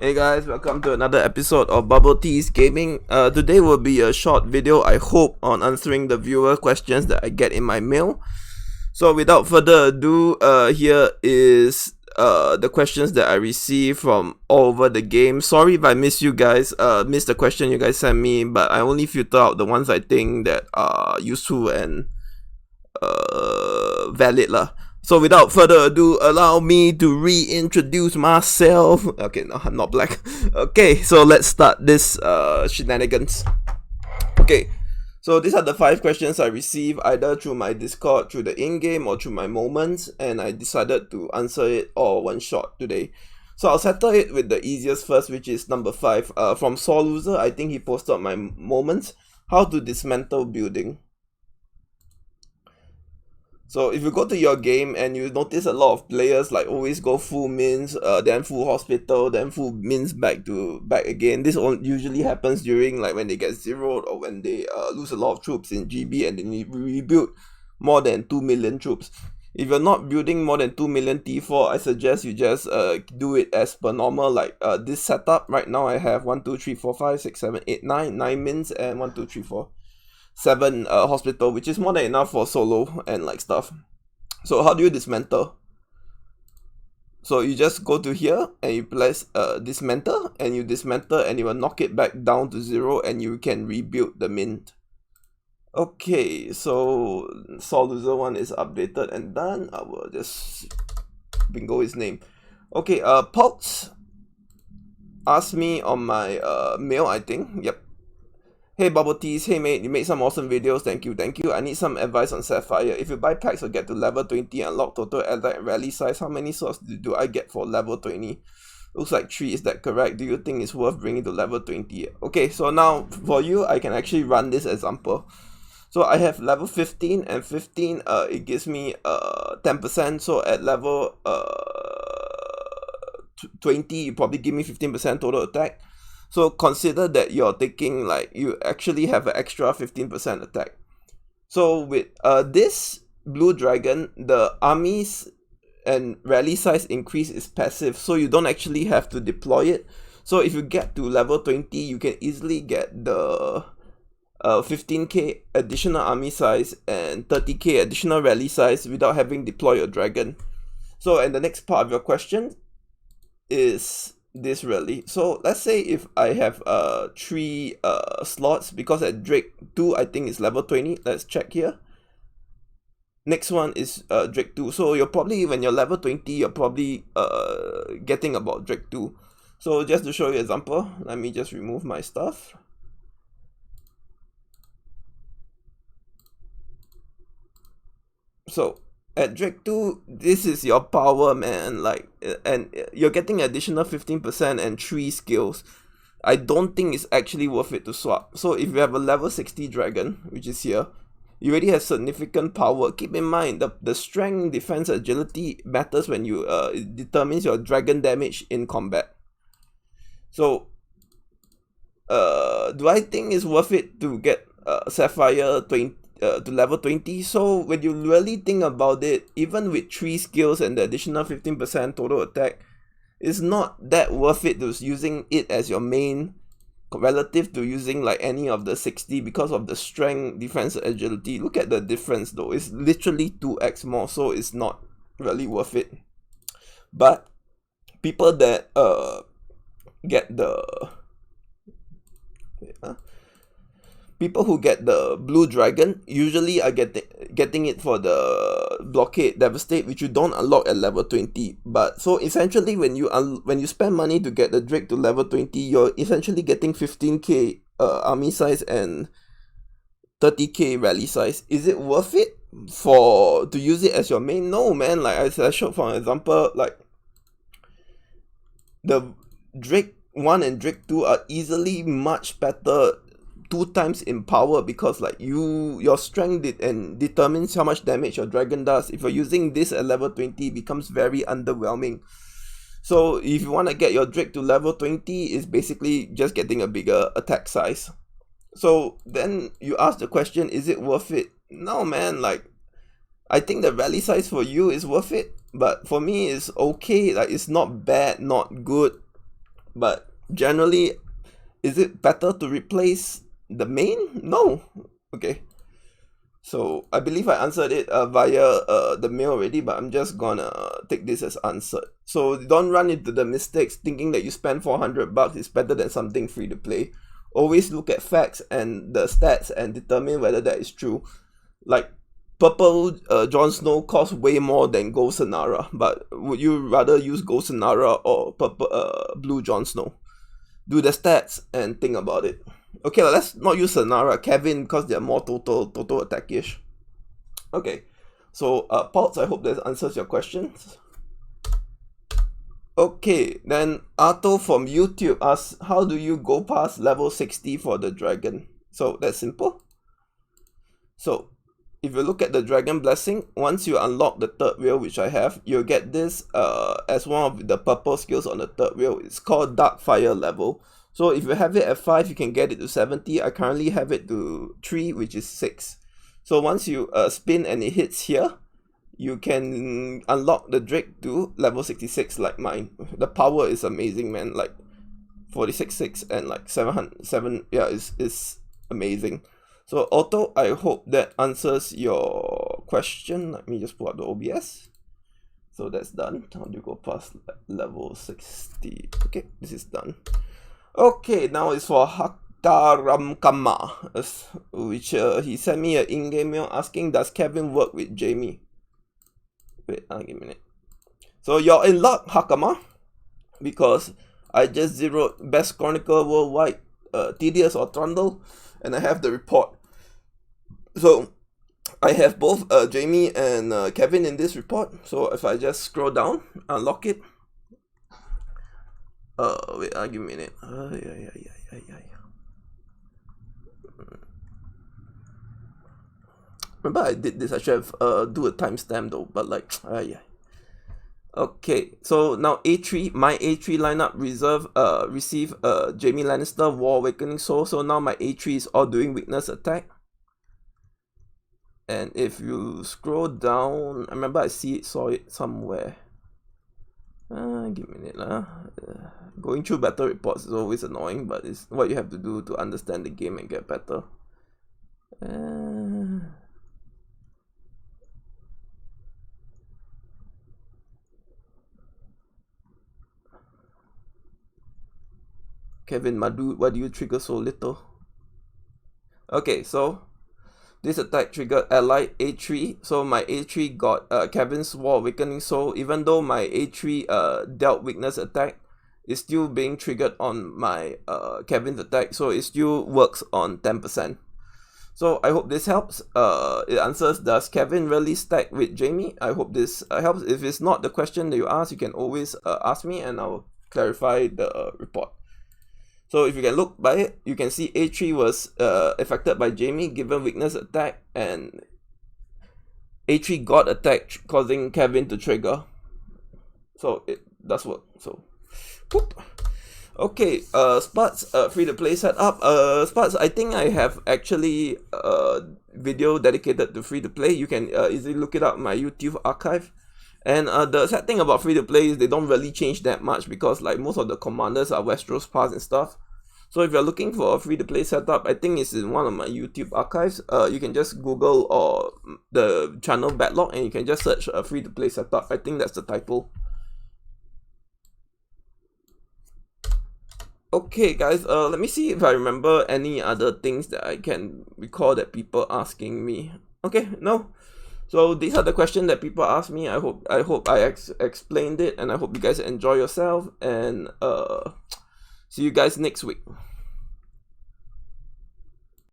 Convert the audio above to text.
Hey guys, welcome to another episode of BubbleteaS Gaming. Today will be a short video, I hope, on answering the viewer questions that I get in my mail. So without further ado, here is the questions that I received from all over the game. Sorry if I missed the question you guys sent me, but I only filter out the ones I think that are useful and valid lah. So without further ado, allow me to reintroduce myself. Okay, no, I'm not black. Okay, so let's start this shenanigans. Okay, so these are the 5 questions I received either through my Discord, through the in-game, or through my moments, and I decided to answer it all one shot today. So I'll settle it with the easiest first, which is number 5. From Scoreloser, I think he posted my moments. How to dismantle building. So if you go to your game and you notice a lot of players like always go full mins, then full hospital, then full mins back again. This usually happens during like when they get zeroed or when they lose a lot of troops in GB and they rebuild more than 2 million troops. If you're not building more than 2 million T4, I suggest you just do it as per normal. Like this setup right now, I have 1, 2, 3, 4, 5, 6, 7, 8, 9 mins and 1, 2, 3, 4. 7 hospital, which is more than enough for solo and like stuff. So how do you dismantle? So you just go to here and you press dismantle, and you dismantle and you will knock it back down to 0 and you can rebuild the mint. Okay, so Scoreloser one is updated and done. I will just bingo his name. Okay, Poults asked me on my mail, I think. Yep. Hey BubbleteaS, hey mate, you made some awesome videos, thank you. I need some advice on Sapphire. If you buy packs or get to level 20 and unlock total allied and rally size, how many slots do I get for level 20? Looks like 3, is that correct? Do you think it's worth bringing to level 20? Okay, so now for you, I can actually run this example. So I have level 15 and 15, it gives me 10%, so at level 20, you probably give me 15% total attack. So consider that you're taking like you actually have an extra 15% attack. So with this blue dragon, the armies and rally size increase is passive, so you don't actually have to deploy it. So if you get to level 20, you can easily get the 15k additional army size and 30k additional rally size without having deploy your dragon. So and the next part of your question is this really. So let's say if I have 3 slots, because at Drake 2 I think is level 20. Let's check here. Next one is Drake 2. So you're probably, when you're level 20, you're probably getting about Drake 2. So just to show you an example, let me just remove my stuff. So at Drake 2, this is your power, man, like, and you're getting additional 15% and 3 skills. I don't think it's actually worth it to swap. So if you have a level 60 dragon, which is here, you already have significant power. Keep in mind, the strength, defense, agility matters when you, it determines your dragon damage in combat. So, do I think it's worth it to get Sapphire 20? To level 20. So when you really think about it, even with 3 skills and the additional 15% total attack, it's not that worth it to using it as your main relative to using like any of the 60 because of the strength, defense, agility. Look at the difference though, it's literally 2x more, so it's not really worth it. But people that get the people who get the blue dragon usually are getting it for the blockade devastate, which you don't unlock at level 20. But so essentially when you spend money to get the Drake to level 20, you're essentially getting 15k army size and 30k rally size. Is it worth it to use it as your main? No, man. Like I showed for an example, like the Drake 1 and Drake 2 are easily much better 2 times in power, because like your strength determines how much damage your dragon does. If you're using this at level 20, it becomes very underwhelming. So if you want to get your Drake to level 20, it's basically just getting a bigger attack size. So then you ask the question, is it worth it? No, man. Like, I think the rally size for you is worth it, but for me it's okay. Like, it's not bad, not good. But generally, is it better to replace the main? No. Okay. So I believe I answered it via the mail already, but I'm just gonna take this as answered. So don't run into the mistakes thinking that you spend $400 is better than something free to play. Always look at facts and the stats and determine whether that is true. Like purple Jon Snow costs way more than gold Sonara, but would you rather use gold Sonara or purple blue Jon Snow? Do the stats and think about it. Okay, let's not use Sonara, Kevin, because they're more total attack-ish. Okay, so Poults, I hope that answers your questions. Okay, then Arto from YouTube asks, how do you go past level 60 for the dragon? So that's simple. So if you look at the dragon blessing, once you unlock the third wheel, which I have, you'll get this as one of the purple skills on the third wheel. It's called Dark Fire level. So if you have it at 5, you can get it to 70. I currently have it to 3, which is 6. So once you spin and it hits here, you can unlock the Drake to level 66 like mine. The power is amazing, man. Like 46.6 and like 7, yeah, is amazing. So Auto, I hope that answers your question. Let me just pull up the OBS. So that's done. How do you go past level 60? Okay, this is done. Okay, now it's for Hikarukama, which he sent me an in-game mail asking, does Kevin work with Jamie? Wait, give me a minute. So you're in luck, Hakama, because I just zeroed Best Chronicler Worldwide, Tedious or Trundle, and I have the report. So I have both Jamie and Kevin in this report. So if I just scroll down, unlock it. Wait, give me a minute. Remember I did this, I should have do a timestamp though, but like, yeah. Okay, so now A3, my A3 lineup receive Jamie Lannister, War Awakening Soul, so now my A3 is all doing weakness attack. And if you scroll down, I remember I saw it somewhere. Give me a minute. Going through battle reports is always annoying, but it's what you have to do to understand the game and get better. Kevin, my dude, why do you trigger so little? Okay, so this attack triggered allied A3, so my A3 got Kevin's War Awakening Soul. Even though my A3 dealt weakness attack, it's still being triggered on my Kevin's attack, so it still works on 10%. So I hope this helps. It answers, does Kevin really stack with Jamie? I hope this helps. If it's not the question that you ask, you can always ask me and I'll clarify the report. So if you can look by it, you can see A3 was affected by Jamie given weakness attack, and A3 got attacked, causing Kevin to trigger. So it does work. So, whoop. Okay, Spuds, free to play setup. Spuds, I think I have actually a video dedicated to free to play. You can easily look it up in my YouTube archive. And the sad thing about free to play is they don't really change that much, because like most of the commanders are Westeros Pass and stuff. So if you're looking for a free to play setup, I think it's in one of my YouTube archives. You can just Google or the channel backlog and you can just search a free to play setup. I think that's the title. Okay guys, let me see if I remember any other things that I can recall that people asking me. Okay, no. So these are the questions that people ask me. I hope I explained it, and I hope you guys enjoy yourself, and see you guys next week.